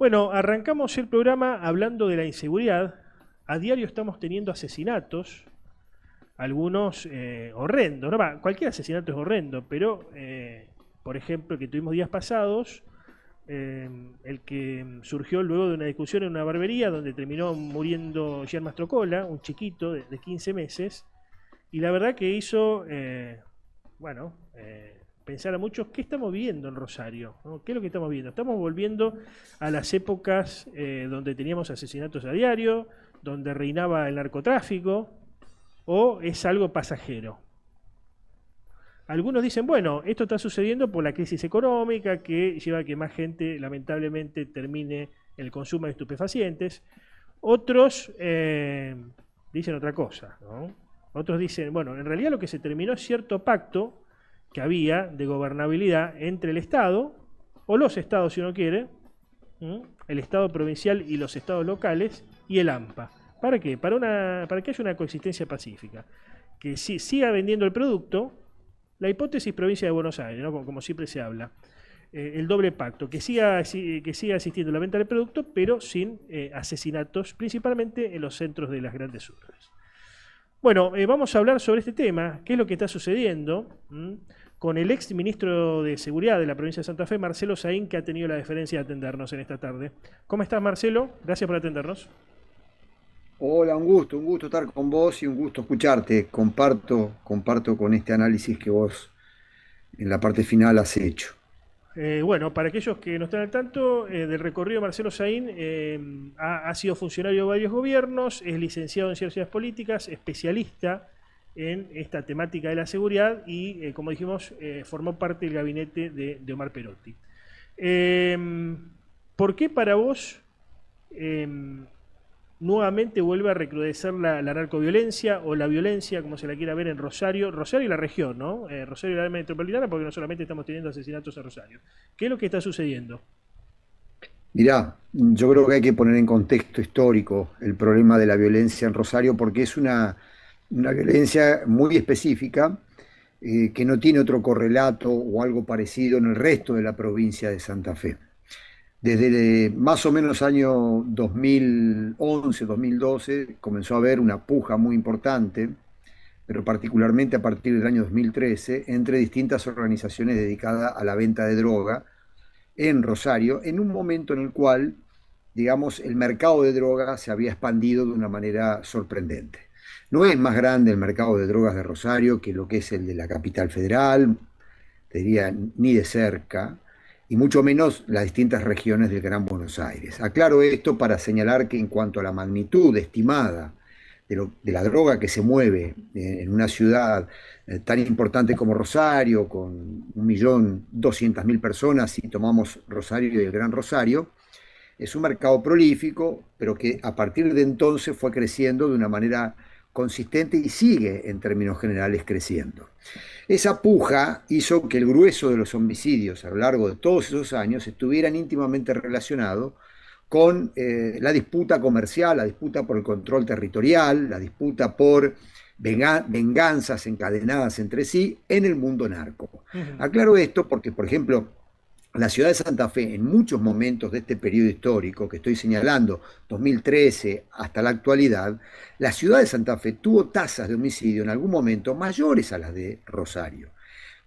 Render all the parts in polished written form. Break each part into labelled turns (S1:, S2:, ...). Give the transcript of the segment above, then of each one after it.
S1: Bueno, arrancamos el programa hablando de la inseguridad. A diario estamos teniendo asesinatos, algunos horrendos. ¿No? Cualquier asesinato es horrendo, pero, por ejemplo, que tuvimos días pasados, el que surgió luego de una discusión en una barbería donde terminó muriendo Gian Mastrocola, un chiquito de 15 meses, y la verdad que hizo, bueno, pensar a muchos qué estamos viviendo en Rosario, ¿no? ¿Qué es lo que estamos viendo? Estamos volviendo a las épocas donde teníamos asesinatos a diario, donde reinaba el narcotráfico, o es algo pasajero. Algunos dicen, bueno, esto está sucediendo por la crisis económica que lleva a que más gente lamentablemente termine el consumo de estupefacientes. Otros dicen otra cosa, ¿no? Otros dicen, bueno, en realidad lo que se terminó es cierto pacto que había de gobernabilidad entre el Estado, o los estados si uno quiere, el Estado provincial y los estados locales, y el AMPA. ¿Para qué? Para que haya una coexistencia pacífica. Que siga vendiendo el producto, la hipótesis provincia de Buenos Aires, ¿no? Como siempre se habla. El doble pacto, que siga existiendo la venta del producto, pero sin asesinatos, principalmente en los centros de las grandes urbes. Bueno, vamos a hablar sobre este tema, qué es lo que está sucediendo, con el ex ministro de Seguridad de la provincia de Santa Fe, Marcelo Saín, que ha tenido la deferencia de atendernos en esta tarde. ¿Cómo estás, Marcelo? Gracias por atendernos.
S2: Hola, un gusto estar con vos y un gusto escucharte. Comparto con este análisis que vos en la parte final has hecho.
S1: Bueno, para aquellos que no están al tanto del recorrido de Marcelo Saín, ha sido funcionario de varios gobiernos, es licenciado en Ciencias Políticas, especialista en esta temática de la seguridad y, como dijimos, formó parte del gabinete de Omar Perotti. ¿Por qué para vos nuevamente vuelve a recrudecer la narcoviolencia o la violencia, como se la quiera ver en Rosario, Rosario y la región, ¿no? Rosario y la área metropolitana, porque no solamente estamos teniendo asesinatos en Rosario? ¿Qué es lo que está sucediendo?
S2: Mirá, yo creo que hay que poner en contexto histórico el problema de la violencia en Rosario porque es una violencia muy específica que no tiene otro correlato o algo parecido en el resto de la provincia de Santa Fe. Desde más o menos año 2011, 2012, comenzó a haber una puja muy importante, pero particularmente a partir del año 2013, entre distintas organizaciones dedicadas a la venta de droga en Rosario, en un momento en el cual, digamos, el mercado de drogas se había expandido de una manera sorprendente. No es más grande el mercado de drogas de Rosario que lo que es el de la capital federal, te diría ni de cerca, y mucho menos las distintas regiones del Gran Buenos Aires. Aclaro esto para señalar que en cuanto a la magnitud estimada de la droga que se mueve en una ciudad tan importante como Rosario, con 1.200.000 personas, si tomamos Rosario y el Gran Rosario, es un mercado prolífico, pero que a partir de entonces fue creciendo de una manera consistente y sigue en términos generales creciendo. Esa puja hizo que el grueso de los homicidios a lo largo de todos esos años estuvieran íntimamente relacionados con la disputa comercial, la disputa por el control territorial, la disputa por venganzas encadenadas entre sí en el mundo narco.
S1: Ujú.
S2: Aclaro esto porque, por ejemplo, la ciudad de Santa Fe, en muchos momentos de este periodo histórico que estoy señalando, 2013 hasta la actualidad, la ciudad de Santa Fe tuvo tasas de homicidio en algún momento mayores a las de Rosario.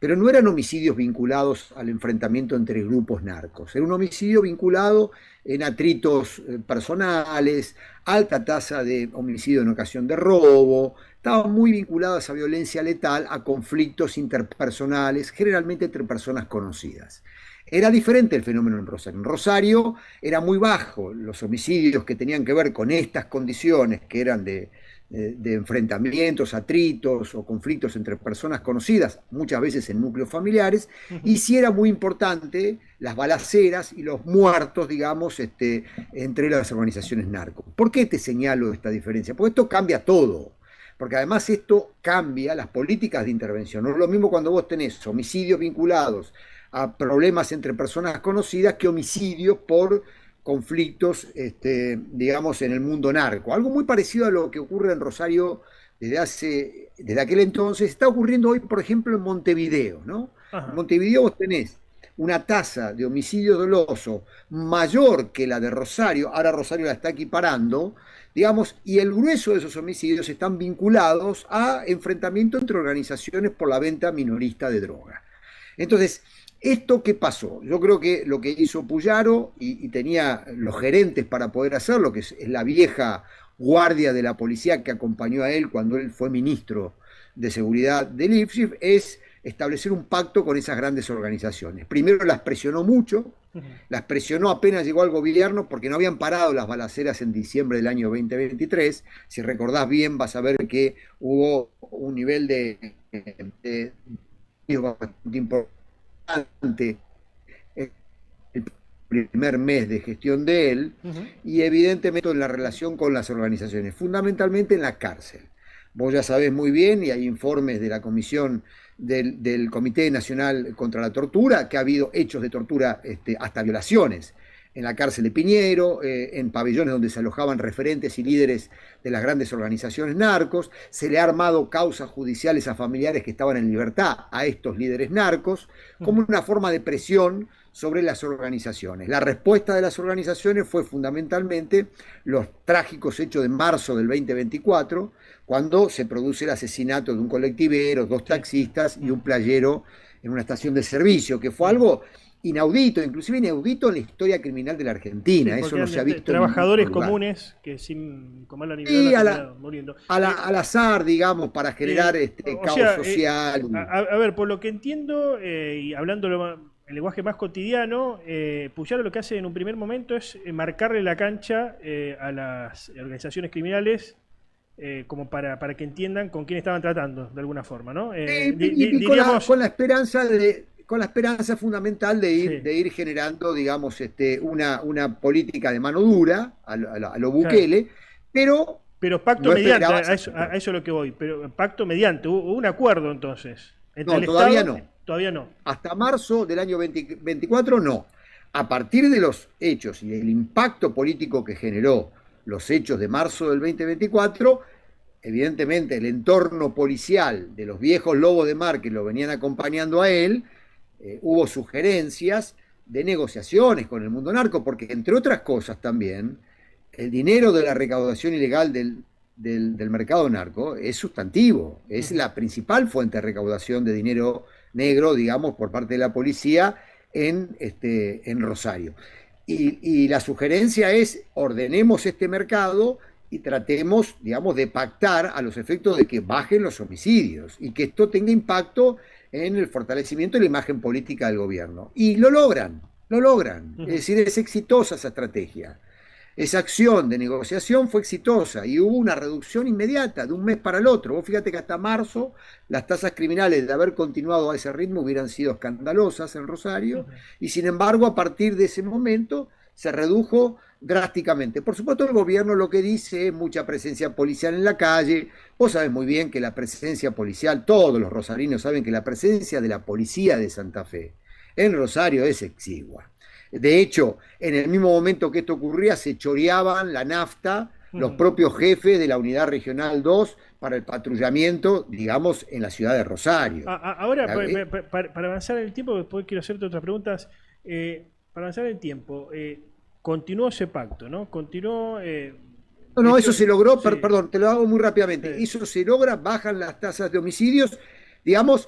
S2: Pero no eran homicidios vinculados al enfrentamiento entre grupos narcos, era un homicidio vinculado en atritos personales, alta tasa de homicidio en ocasión de robo, estaban muy vinculadas a violencia letal, a conflictos interpersonales, generalmente entre personas conocidas. Era diferente el fenómeno en Rosario. En Rosario era muy bajo los homicidios que tenían que ver con estas condiciones, que eran de enfrentamientos, atritos o conflictos entre personas conocidas, muchas veces en núcleos familiares, y
S1: Ujú.
S2: sí era muy importante las balaceras y los muertos, digamos, entre las organizaciones narcos. ¿Por qué te señalo esta diferencia? Porque esto cambia todo. Porque además esto cambia las políticas de intervención. No es lo mismo cuando vos tenés homicidios vinculados a problemas entre personas conocidas que homicidios por conflictos, digamos, en el mundo narco. Algo muy parecido a lo que ocurre en Rosario desde aquel entonces, está ocurriendo hoy, por ejemplo, en Montevideo, ¿no? En
S1: Ajá.
S2: Montevideo vos tenés una tasa de homicidio doloso mayor que la de Rosario, ahora Rosario la está equiparando, digamos, y el grueso de esos homicidios están vinculados a enfrentamiento entre organizaciones por la venta minorista de droga. Entonces, ¿esto qué pasó? Yo creo que lo que hizo Puyaro, y tenía los gerentes para poder hacerlo, que es la vieja guardia de la policía que acompañó a él cuando él fue ministro de Seguridad de Lipschitz, es establecer un pacto con esas grandes organizaciones. Primero las presionó mucho, las presionó apenas llegó al gobierno porque no habían parado las balaceras en diciembre del año 2023. Si recordás bien, vas a ver que hubo un nivel de importante el primer mes de gestión de él, y evidentemente en la relación con las organizaciones, fundamentalmente en la cárcel. Vos ya sabés muy bien, y hay informes de la Comisión del Comité Nacional contra la Tortura, que ha habido hechos de tortura, hasta violaciones, en la cárcel de Piñero, en pabellones donde se alojaban referentes y líderes de las grandes organizaciones narcos. Se le ha armado causas judiciales a familiares que estaban en libertad a estos líderes narcos, como una forma de presión sobre las organizaciones. La respuesta de las organizaciones fue fundamentalmente los trágicos hechos de marzo del 2024, cuando se produce el asesinato de un colectivero, dos taxistas y un playero en una estación de servicio, que fue algo inaudito, inclusive inaudito en la historia criminal de la Argentina.
S1: Sí,
S2: eso no se ha visto
S1: trabajadores
S2: en ningún lugar
S1: comunes que sin comer la
S2: Sí,
S1: nivel muriendo.
S2: al azar, digamos, para generar caos social.
S1: A ver, por lo que entiendo, y hablando el lenguaje más cotidiano, Puyaro lo que hace en un primer momento es marcarle la cancha a las organizaciones criminales, como para que entiendan con quién estaban tratando, de alguna forma, ¿no? Diríamos,
S2: con la esperanza fundamental
S1: sí,
S2: de ir generando, digamos, una política de mano dura a lo
S1: claro.
S2: Bukele, pero
S1: Pero pacto
S2: no
S1: mediante,
S2: esperaba
S1: a
S2: esa
S1: eso, a
S2: respuesta.
S1: eso es lo que voy. Pero pacto mediante, hubo un acuerdo entonces entre
S2: No,
S1: el
S2: todavía
S1: Estado,
S2: no.
S1: todavía no.
S2: Hasta marzo del año 2024 no. A partir de los hechos y del impacto político que generó los hechos de marzo del 2024, evidentemente el entorno policial de los viejos lobos de mar que lo venían acompañando a él, hubo sugerencias de negociaciones con el mundo narco, porque entre otras cosas también, el dinero de la recaudación ilegal del mercado narco es sustantivo, es la principal fuente de recaudación de dinero negro, digamos, por parte de la policía en Rosario. Y la sugerencia es, ordenemos este mercado y tratemos, digamos, de pactar a los efectos de que bajen los homicidios y que esto tenga impacto en el fortalecimiento de la imagen política del gobierno. Y lo logran, lo logran. Es decir, es exitosa esa estrategia. Esa acción de negociación fue exitosa y hubo una reducción inmediata de un mes para el otro. Vos fíjate que hasta marzo las tasas criminales de haber continuado a ese ritmo hubieran sido escandalosas en Rosario, y sin embargo a partir de ese momento se redujo drásticamente. Por supuesto el gobierno lo que dice es mucha presencia policial en la calle. Vos sabés muy bien que la presencia policial, todos los rosarinos saben que la presencia de la policía de Santa Fe en Rosario es exigua. De hecho, en el mismo momento que esto ocurría, se choreaban la nafta los propios jefes de la Unidad Regional 2 para el patrullamiento, digamos, en la ciudad de Rosario.
S1: Ahora, para avanzar en el tiempo, después quiero hacerte otras preguntas. Para avanzar en el tiempo, continuó ese pacto, ¿no? Continuó.
S2: No, no, eso se logró,
S1: Sí,
S2: perdón, te lo hago muy rápidamente.
S1: sí.
S2: Eso se logra, bajan las tasas de homicidios, digamos,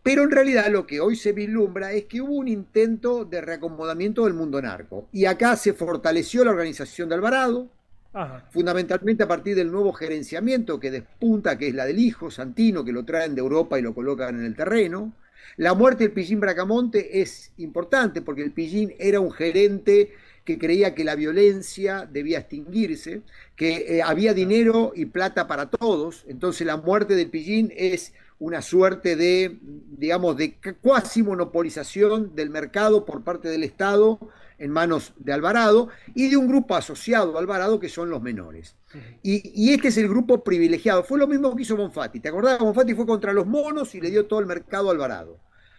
S2: pero en realidad lo que hoy se vislumbra es que hubo un intento de reacomodamiento del mundo narco. Y acá se fortaleció la organización de Alvarado,
S1: Ajá.
S2: fundamentalmente a partir del nuevo gerenciamiento que despunta, que es la del hijo Santino, que lo traen de Europa y lo colocan en el terreno. La muerte del Pillín Bracamonte es importante porque el Pillín era un gerente que creía que la violencia debía extinguirse, que había dinero y plata para todos. Entonces la muerte del Pillín es una suerte de, digamos, de cuasi monopolización del mercado por parte del Estado en manos de Alvarado y de un grupo asociado a Alvarado que son los menores. Y este es el grupo privilegiado. Fue lo mismo que hizo Bonfatti. ¿Te acordás? Bonfatti fue contra los monos y le dio todo el mercado a Alvarado.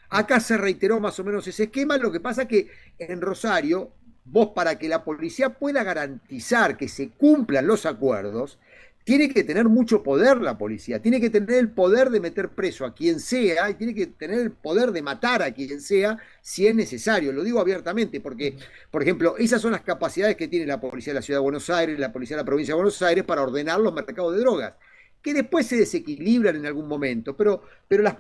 S2: Acá se reiteró más o menos ese esquema. Lo que pasa que en Rosario, vos para que la policía pueda garantizar que se cumplan los acuerdos, tiene que tener mucho poder la policía, tiene que tener el poder de meter preso a quien sea y tiene que tener el poder de matar a quien sea si es necesario. Lo digo abiertamente porque, por ejemplo, esas son las capacidades que tiene la policía de la Ciudad de Buenos Aires, la policía de la provincia de Buenos Aires para ordenar los mercados de drogas, que después se desequilibran en algún momento, pero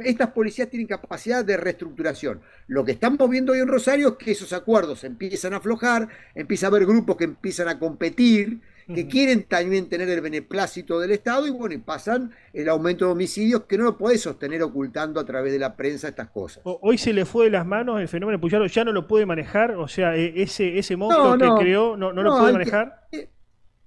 S2: estas policías tienen capacidad de reestructuración. Lo que estamos viendo hoy en Rosario es que esos acuerdos empiezan a aflojar, empieza a haber grupos que empiezan a competir, que quieren también tener el beneplácito del Estado y bueno, y pasan el aumento de homicidios que no lo puede sostener ocultando a través de la prensa estas cosas.
S1: Hoy se le fue de las manos el fenómeno Puyaro, ya no lo puede manejar, o sea, ese monstruo
S2: No,
S1: que
S2: no,
S1: creó no lo
S2: no,
S1: puede manejar.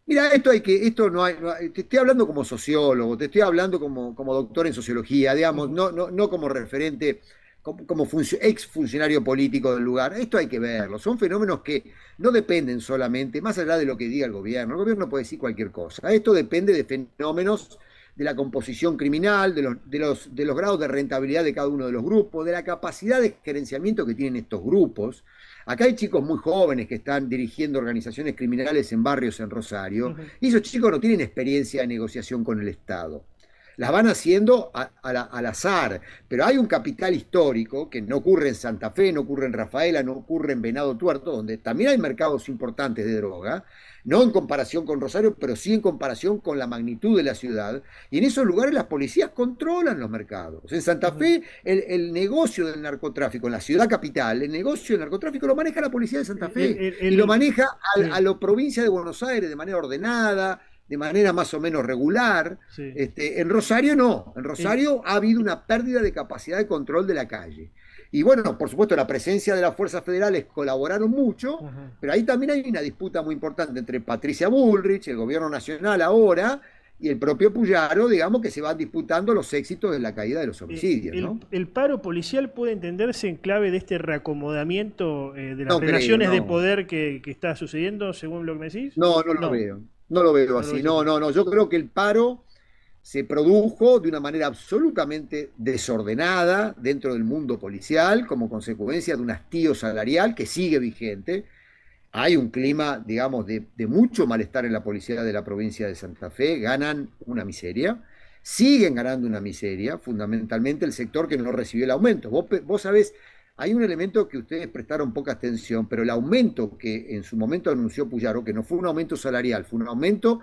S2: mira, esto no hay, te estoy hablando como sociólogo, te estoy hablando como doctor en sociología, digamos, no como referente, como ex funcionario político del lugar. Esto hay que verlo. Son fenómenos que no dependen solamente, más allá de lo que diga el gobierno. El gobierno puede decir cualquier cosa. Esto depende de fenómenos de la composición criminal, de los grados de rentabilidad de cada uno de los grupos, de la capacidad de gerenciamiento que tienen estos grupos. Acá hay chicos muy jóvenes que están dirigiendo organizaciones criminales en barrios en Rosario, y esos chicos no tienen experiencia de negociación con el Estado. Las van haciendo al azar, pero hay un capital histórico que no ocurre en Santa Fe, no ocurre en Rafaela, no ocurre en Venado Tuerto, donde también hay mercados importantes de droga, no en comparación con Rosario, pero sí en comparación con la magnitud de la ciudad, y en esos lugares las policías controlan los mercados. En Santa Fe, el negocio del narcotráfico, en la ciudad capital, el negocio del narcotráfico lo maneja la policía de Santa
S1: El,
S2: Fe,
S1: el-
S2: y lo
S1: el-
S2: maneja
S1: sí,
S2: a la provincia de Buenos Aires de manera ordenada, de manera más o menos regular.
S1: sí.
S2: En Rosario no, en
S1: El-
S2: Rosario ha habido una pérdida de capacidad de control de la calle. Y bueno, por supuesto, la presencia de las fuerzas federales colaboraron mucho,
S1: Ujú.
S2: pero ahí también hay una disputa muy importante entre Patricia Bullrich, el gobierno nacional ahora, y el propio Puyaro, digamos, que se van disputando los éxitos de la caída de los homicidios, ¿no?
S1: El paro policial puede entenderse en clave de este reacomodamiento de las
S2: No creo,
S1: relaciones de
S2: no.
S1: poder que está sucediendo, según lo que me decís.
S2: No, no lo
S1: No,
S2: veo. No lo veo
S1: no lo
S2: así.
S1: ves
S2: No,
S1: así.
S2: no, no. Yo creo que el paro se produjo de una manera absolutamente desordenada dentro del mundo policial como consecuencia de un hastío salarial que sigue vigente. Hay un clima, digamos, de mucho malestar en la policía de la provincia de Santa Fe. Ganan una miseria. Siguen ganando una miseria, fundamentalmente el sector que no recibió el aumento. Vos sabés, hay un elemento que ustedes prestaron poca atención, pero el aumento que en su momento anunció Puyaro, que no fue un aumento salarial, fue un aumento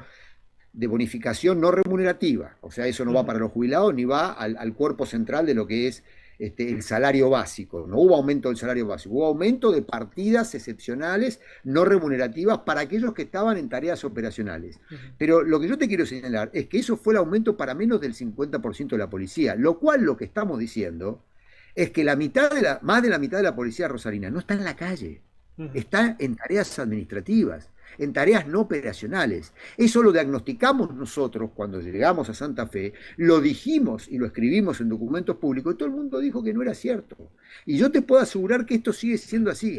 S2: de bonificación no remunerativa, o sea, eso no va
S1: Ujú.
S2: para los jubilados ni va al cuerpo central de lo que es el salario básico. No hubo aumento del salario básico, hubo aumento de partidas excepcionales no remunerativas para aquellos que estaban en tareas operacionales.
S1: Ujú.
S2: Pero lo que yo te quiero señalar es que eso fue el aumento para menos del 50% de la policía, lo cual lo que estamos diciendo es que más de la mitad de la policía rosarina no está en la calle,
S1: Ujú.
S2: está en tareas administrativas, en tareas no operacionales. Eso lo diagnosticamos nosotros cuando llegamos a Santa Fe, lo dijimos y lo escribimos en documentos públicos y todo el mundo dijo que no era cierto. Y yo te puedo asegurar que esto sigue siendo así.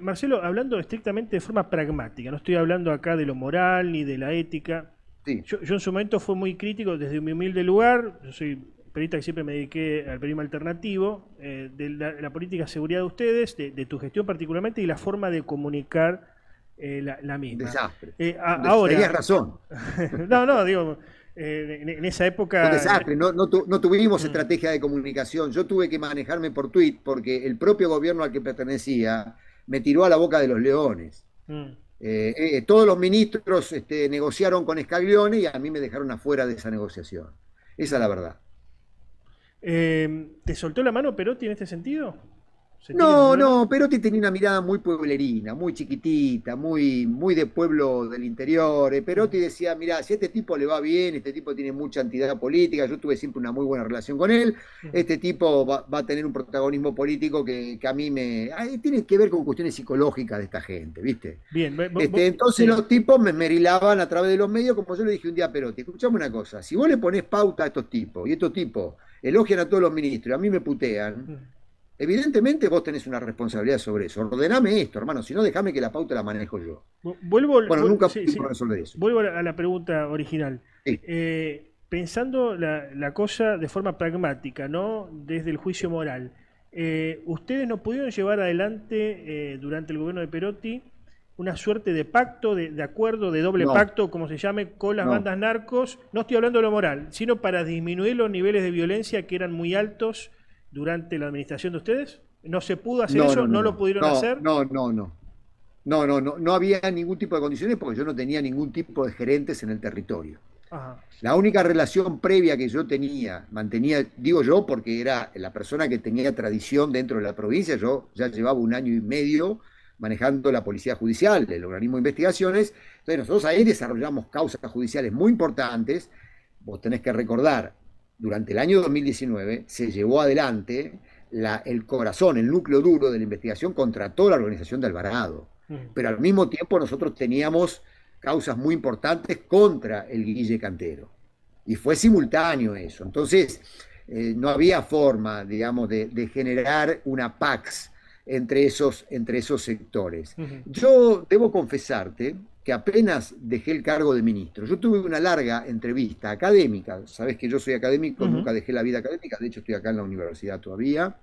S1: Marcelo, hablando estrictamente de forma pragmática, no estoy hablando acá de lo moral ni de la ética.
S2: Sí,
S1: Yo en su momento fui muy crítico desde mi humilde lugar. Yo soy periodista que siempre me dediqué al periodismo alternativo, de la política de seguridad de ustedes, de tu gestión particularmente y la forma de comunicar la
S2: un
S1: misma.
S2: desastre. Tenías
S1: Ahora,
S2: razón,
S1: no, digo, en esa
S2: un
S1: época.
S2: desastre. No tuvimos
S1: Mm,
S2: estrategia de comunicación. Yo tuve que manejarme por tweet porque el propio gobierno al que pertenecía me tiró a la boca de los leones.
S1: mm.
S2: Todos los ministros negociaron con Scaglione y a mí me dejaron afuera de esa negociación. Esa es la verdad.
S1: ¿Te soltó la mano Perotti en este sentido? ¿Sentí que te
S2: No,
S1: soltó la
S2: no,
S1: mano?
S2: Perotti tenía una mirada muy pueblerina, muy chiquitita, muy de pueblo del interior. Perotti decía, mira, si a este tipo le va bien, este tipo tiene mucha entidad política, yo tuve siempre una muy buena relación con él,
S1: Ujú.
S2: este tipo va a tener un protagonismo político que a mí tiene que ver con cuestiones psicológicas de esta gente, ¿viste?
S1: Bien,
S2: Entonces
S1: sí.
S2: los tipos me merilaban a través de los medios, como yo le dije un día a Perotti, escuchame una cosa, si vos le ponés pauta a estos tipos y estos tipos elogian a todos los ministros y a mí me putean,
S1: Mm.
S2: evidentemente vos tenés una responsabilidad sobre eso. Ordename esto, hermano, si no, déjame que la pauta la manejo yo. Bueno, nunca
S1: Sí,
S2: pudimos
S1: sí,
S2: resolver eso.
S1: vuelvo a la pregunta original.
S2: Sí,
S1: Pensando la cosa de forma pragmática, ¿no? Desde el juicio moral, ustedes no pudieron llevar adelante durante el gobierno de Perotti una suerte de pacto, de acuerdo, de doble
S2: No,
S1: pacto, como se llame, con las
S2: no,
S1: bandas narcos. No estoy hablando de lo moral, sino para disminuir los niveles de violencia que eran muy altos durante la administración de ustedes. ¿No se pudo hacer
S2: no,
S1: eso?
S2: no, no,
S1: ¿No lo
S2: no,
S1: pudieron
S2: no,
S1: hacer?
S2: no, no, no. No, no, no, no había ningún tipo de condiciones porque yo no tenía ningún tipo de gerentes en el territorio.
S1: Ajá.
S2: La única relación previa que yo tenía, mantenía, digo yo, porque era la persona que tenía tradición dentro de la provincia, yo ya llevaba 1 año y medio manejando la policía judicial, el organismo de investigaciones, entonces nosotros ahí desarrollamos causas judiciales muy importantes. Vos tenés que recordar, durante el año 2019 se llevó adelante el corazón, el núcleo duro de la investigación contra toda la organización de Alvarado,
S1: Mm.
S2: pero al mismo tiempo nosotros teníamos causas muy importantes contra el Guille Cantero. Y fue simultáneo eso. Entonces, no había forma, digamos, de generar una pax entre esos sectores.
S1: Ujú.
S2: Yo debo confesarte que apenas dejé el cargo de ministro, yo tuve una larga entrevista académica, sabes que yo soy académico,
S1: Ujú.
S2: nunca dejé la vida académica, de hecho estoy acá en la universidad todavía.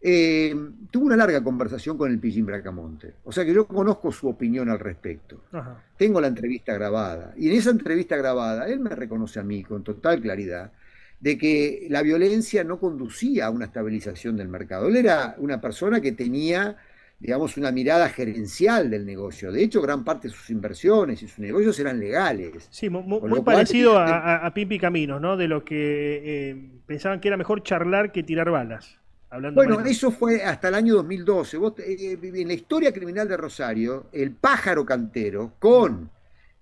S2: Tuve una larga conversación con el Pillín Bracamonte, o sea que yo conozco su opinión al respecto.
S1: Ajá.
S2: Tengo la entrevista grabada y en esa entrevista grabada él me reconoce a mí con total claridad de que la violencia no conducía a una estabilización del mercado. Él era una persona que tenía, digamos, una mirada gerencial del negocio. De hecho, gran parte de sus inversiones y sus negocios eran legales,
S1: Sí,
S2: con
S1: muy
S2: lo cual,
S1: parecido a Pimpi Caminos, ¿no? De lo que pensaban que era mejor charlar que tirar balas, hablando mal y
S2: bueno,
S1: pronto.
S2: eso fue hasta el año 2012. En la historia criminal de Rosario, el pájaro cantero
S1: Mm.
S2: con,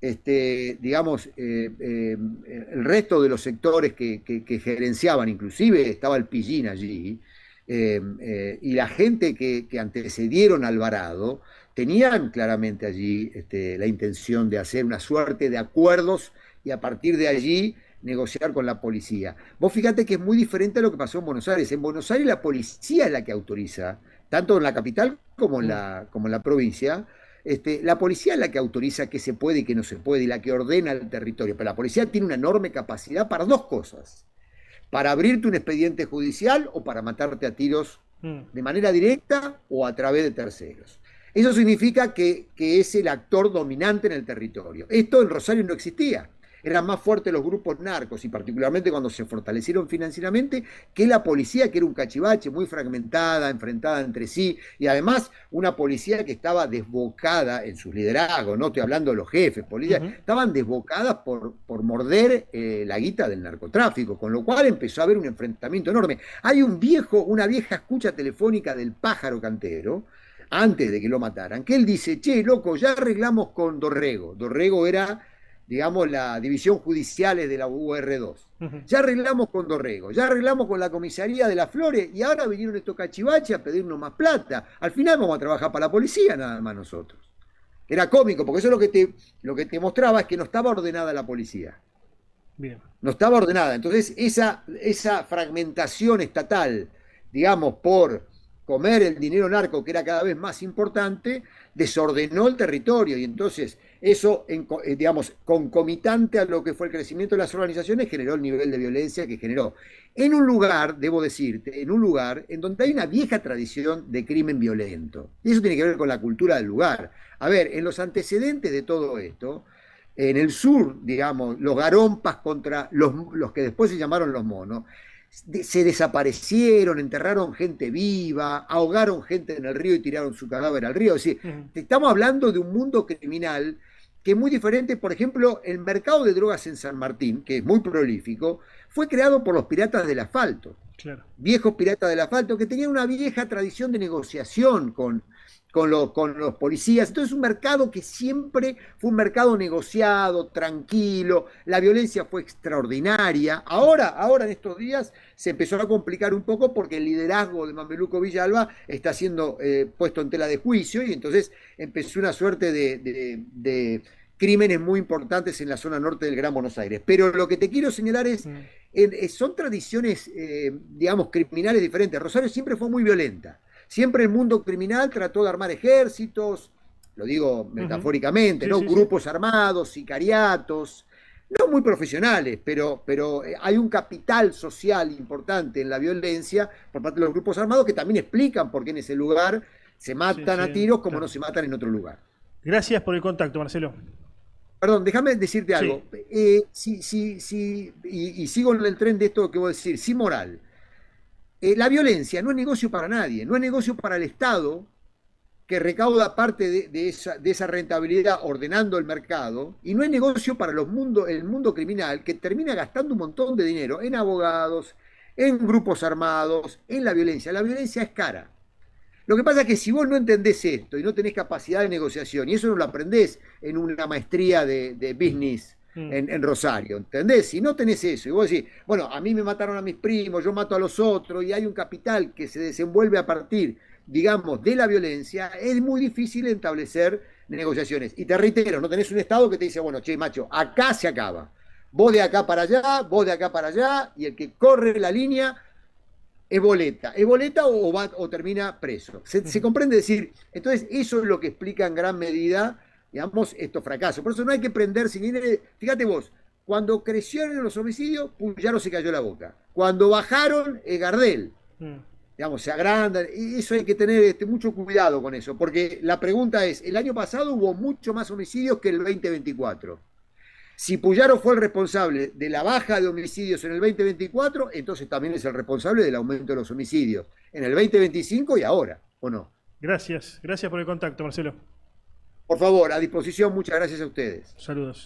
S2: digamos, el resto de los sectores que gerenciaban, inclusive estaba el Pillín allí, y la gente que antecedieron a Alvarado, tenían claramente allí la intención de hacer una suerte de acuerdos y a partir de allí negociar con la policía. Vos fíjate que es muy diferente a lo que pasó en Buenos Aires. En Buenos Aires la policía es la que autoriza, tanto en la capital
S1: Mm.
S2: como en la provincia. La policía es la que autoriza qué se puede y qué no se puede y la que ordena el territorio. Pero la policía tiene una enorme capacidad para dos cosas: para abrirte un expediente judicial o para matarte a tiros
S1: Mm.
S2: de manera directa o a través de terceros. Eso significa que es el actor dominante en el territorio. Esto en Rosario no existía. Eran más fuertes los grupos narcos y particularmente cuando se fortalecieron financieramente que la policía, que era un cachivache muy fragmentada, enfrentada entre sí y además una policía que estaba desbocada en sus liderazgos, no estoy hablando de los jefes, policías,
S1: Ujú.
S2: estaban desbocadas por morder la guita del narcotráfico, con lo cual empezó a haber un enfrentamiento enorme. Hay una vieja escucha telefónica del pájaro cantero, antes de que lo mataran, que él dice: che, loco, ya arreglamos con Dorrego. Dorrego era, digamos, la división judicial de la UR2.
S1: Ujú.
S2: Ya arreglamos con Dorrego, ya arreglamos con la comisaría de las Flores y ahora vinieron estos cachivaches a pedirnos más plata. Al final vamos a trabajar para la policía nada más nosotros. Era cómico, porque eso lo que te mostraba es que no estaba ordenada la policía.
S1: Bien.
S2: No estaba ordenada. Entonces, esa fragmentación estatal, digamos, por comer el dinero narco, que era cada vez más importante, desordenó el territorio. Y entonces, eso, digamos, concomitante a lo que fue el crecimiento de las organizaciones, generó el nivel de violencia que generó. En un lugar, debo decirte, en un lugar en donde hay una vieja tradición de crimen violento. Y eso tiene que ver con la cultura del lugar. A ver, en los antecedentes de todo esto, en el sur, digamos, los garompas contra los que después se llamaron los monos, se desaparecieron, enterraron gente viva, ahogaron gente en el río y tiraron su cadáver al río. Es decir,
S1: Ujú.
S2: estamos hablando de un mundo criminal que es muy diferente. Por ejemplo, el mercado de drogas en San Martín, que es muy prolífico, fue creado por los piratas del asfalto,
S1: Claro.
S2: viejos piratas del asfalto que tenían una vieja tradición de negociación con los policías. Entonces, un mercado que siempre fue un mercado negociado, tranquilo. La violencia fue extraordinaria. Ahora en estos días se empezó a complicar un poco porque el liderazgo de Mameluco Villalba está siendo puesto en tela de juicio y entonces empezó una suerte de crímenes muy importantes en la zona norte del Gran Buenos Aires. Pero lo que te quiero señalar es,
S1: Mm.
S2: son tradiciones, digamos, criminales diferentes. Rosario siempre fue muy violenta. Siempre el mundo criminal trató de armar ejércitos, lo digo
S1: Ujú.
S2: metafóricamente,
S1: Sí,
S2: ¿no?
S1: sí, sí.
S2: Grupos armados, sicariatos, no muy profesionales, pero hay un capital social importante en la violencia por parte de los grupos armados que también explican por qué en ese lugar se
S1: Sí,
S2: matan a
S1: sí,
S2: tiros como no
S1: claro.
S2: se matan en otro lugar.
S1: Gracias por el contacto, Marcelo.
S2: Perdón, déjame decirte
S1: Sí.
S2: algo. Y sigo en el tren de esto que voy a decir, sí moral. La violencia no es negocio para nadie, no es negocio para el Estado, que recauda parte de esa rentabilidad ordenando el mercado, y no es negocio para el mundo criminal, que termina gastando un montón de dinero en abogados, en grupos armados, en la violencia. La violencia es cara. Lo que pasa es que si vos no entendés esto y no tenés capacidad de negociación, y eso no lo aprendés en una maestría de business
S1: Mm.
S2: en Rosario, ¿entendés? Si no tenés eso, y vos decís, bueno, a mí me mataron a mis primos, yo mato a los otros, y hay un capital que se desenvuelve a partir, digamos, de la violencia, es muy difícil establecer negociaciones. Y te reitero, no tenés un Estado que te dice, bueno, che, macho, acá se acaba. Vos de acá para allá, vos de acá para allá, y el que corre la línea es boleta o termina preso. Se
S1: Ujú.
S2: comprende decir, entonces eso es lo que explica en gran medida, digamos, estos fracasos. Por eso no hay que prenderse. Fíjate vos, cuando crecieron los homicidios, Puyaro se cayó la boca. Cuando bajaron, Gardel.
S1: Mm.
S2: Digamos, se agrandan. Y eso hay que tener mucho cuidado con eso, porque la pregunta es, el año pasado hubo mucho más homicidios que el 2024. Si Puyaro fue el responsable de la baja de homicidios en el 2024, entonces también es el responsable del aumento de los homicidios en el 2025 y ahora, ¿o no?
S1: Gracias. Gracias por el contacto, Marcelo.
S2: Por favor, a disposición, muchas gracias a ustedes.
S1: Saludos.